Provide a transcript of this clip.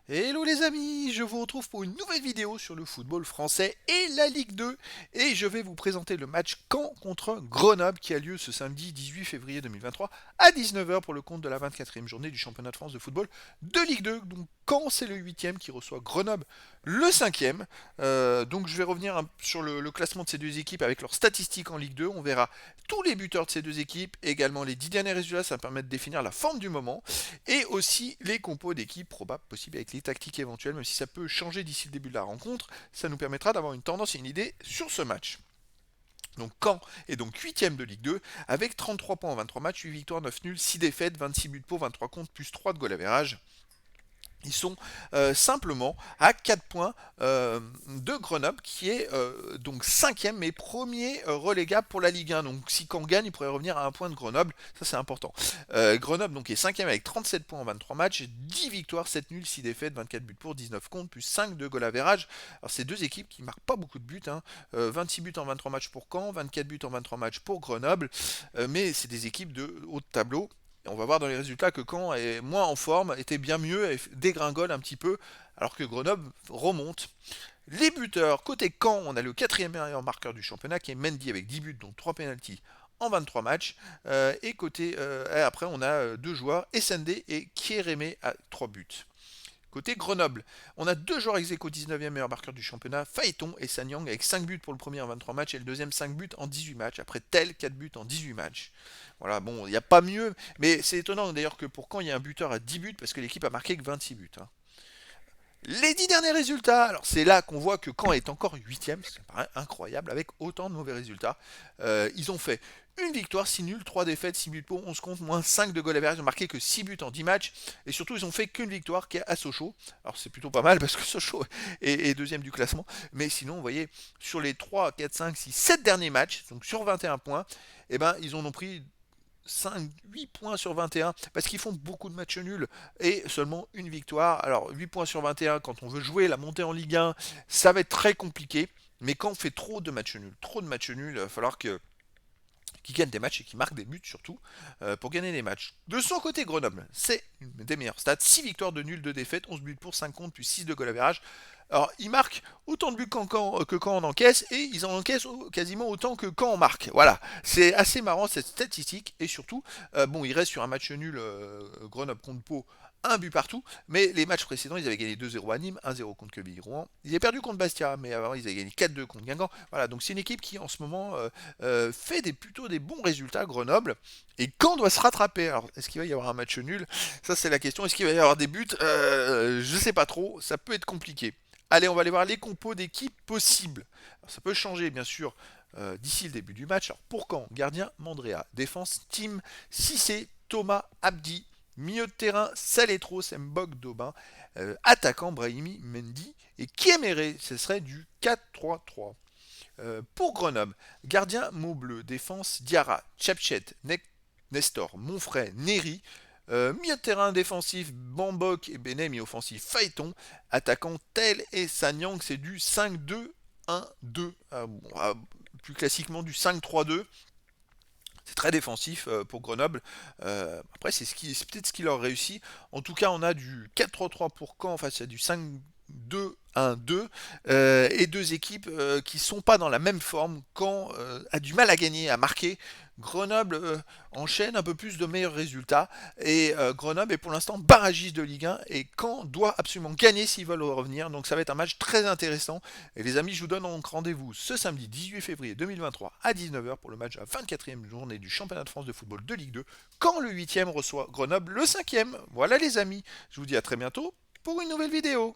Hello les amis, je vous retrouve pour une nouvelle vidéo sur le football français et la Ligue 2 et je vais vous présenter le match Caen contre Grenoble qui a lieu ce samedi 18 février 2023 à 19h pour le compte de la 24e journée du championnat de France de football de Ligue 2. Donc Caen c'est le 8e qui reçoit Grenoble le 5e. Donc je vais revenir sur le classement de ces deux équipes avec leurs statistiques en Ligue 2. On verra tous les buteurs de ces deux équipes, également les 10 derniers résultats, ça permet de définir la forme du moment et aussi les compos d'équipe probables possibles avec les tactiques éventuelles, même si ça peut changer d'ici le début de la rencontre, ça nous permettra d'avoir une tendance et une idée sur ce match. Donc Caen est donc 8ème de Ligue 2 avec 33 points en 23 matchs, 8 victoires, 9 nuls, 6 défaites, 26 buts pour, 23 contre, plus 3 de goal average. Ils sont simplement à 4 points de Grenoble, qui est donc 5e mais premier relégable pour la Ligue 1. Donc si Caen gagne, il pourrait revenir à un point de Grenoble. Ça c'est important. Grenoble donc est 5e avec 37 points en 23 matchs, 10 victoires, 7 nuls, 6 défaites, 24 buts pour, 19 contre, plus 5 de goal average. Alors c'est deux équipes qui marquent pas beaucoup de buts. 26 buts en 23 matchs pour Caen, 24 buts en 23 matchs pour Grenoble. Mais c'est des équipes de haut de tableau. Et on va voir dans les résultats que Caen est moins en forme, était bien mieux, et dégringole un petit peu, alors que Grenoble remonte. Les buteurs, côté Caen, on a le quatrième meilleur marqueur du championnat qui est Mendy avec 10 buts, donc 3 pénaltys en 23 matchs. Et côté, après, on a deux joueurs, Essendé et Kierémé à 3 buts. Côté Grenoble, on a deux joueurs ex aequo 19e meilleur marqueur du championnat, Phaéton et Sanyang avec 5 buts pour le premier en 23 matchs et le deuxième 5 buts en 18 matchs. Après Tel, 4 buts en 18 matchs. Voilà, bon, il n'y a pas mieux, mais c'est étonnant d'ailleurs que pour quand il y a un buteur à 10 buts parce que l'équipe a marqué que 26 buts. Les 10 derniers résultats, alors c'est là qu'on voit que Caen est encore 8ème, ça paraît incroyable, avec autant de mauvais résultats. Ils ont fait une victoire, 6 nuls, 3 défaites, 6 buts pour, 11 contre, moins 5 de goal average. Ils ont marqué que 6 buts en 10 matchs. Et surtout, ils ont fait qu'une victoire qui est à Sochaux. Alors c'est plutôt pas mal parce que Sochaux est deuxième du classement. Mais sinon, vous voyez, sur les 3, 4, 5, 6, 7 derniers matchs, donc sur 21 points, eh ben, ils en ont pris 5, 8 points sur 21 parce qu'ils font beaucoup de matchs nuls et seulement une victoire. Alors 8 points sur 21 quand on veut jouer la montée en Ligue 1, ça va être très compliqué. Mais quand on fait trop de matchs nuls, il va falloir qui gagne des matchs et qui marque des buts surtout pour gagner des matchs. De son côté, Grenoble, c'est une des meilleures stats. 6 victoires de nuls, 2 défaites, 11 buts pour, 5 contre, puis 6 de goal average. Alors, ils marquent autant de buts que quand on encaisse, et ils en encaissent quasiment autant que quand on marque. Voilà, c'est assez marrant cette statistique, et surtout, bon, ils restent sur un match nul Grenoble contre Pau, un but partout, mais les matchs précédents, ils avaient gagné 2-0 à Nîmes, 1-0 contre Quevilly-Rouen. Ils avaient perdu contre Bastia, mais avant, ils avaient gagné 4-2 contre Guingamp. Voilà, donc c'est une équipe qui, en ce moment, fait plutôt des bons résultats, Grenoble. Et quand doit se rattraper? Alors, est-ce qu'il va y avoir un match nul? Ça, c'est la question. Est-ce qu'il va y avoir des buts? Je sais pas trop. Ça peut être compliqué. Allez, on va aller voir les compos d'équipes possibles. Alors, ça peut changer, bien sûr, d'ici le début du match. Alors, pour quand? Gardien, Mandrea. Défense, Tim, Cissé, Thomas, Abdi. Milieu de terrain, Saletros, Mbok, Daubin. Attaquant, Brahimi, Mendy. Et Kiemere, ce serait du 4-3-3. Pour Grenoble, gardien Maubleu, défense Diarra, Chepchet, Nestor, Monfray, Neri. Milieu de terrain défensif, Bambok et Benem et offensif, Phaéton. Attaquant Tel et Sanyang, c'est du 5-2-1-2. Plus classiquement du 5-3-2. C'est très défensif pour Grenoble. Après, c'est peut-être ce qui leur réussit. En tout cas, on a du 4-3-3 pour Caen face à du 5-2-1-2 et deux équipes qui sont pas dans la même forme. Caen a du mal à gagner, à marquer. Grenoble enchaîne un peu plus de meilleurs résultats et Grenoble est pour l'instant barragiste de Ligue 1 et Caen doit absolument gagner s'ils veulent revenir. Donc ça va être un match très intéressant. Et les amis, je vous donne donc rendez-vous ce samedi 18 février 2023 à 19h pour le match à la 24e journée du championnat de France de football de Ligue 2 quand le 8e reçoit Grenoble le 5e. Voilà les amis, je vous dis à très bientôt pour une nouvelle vidéo.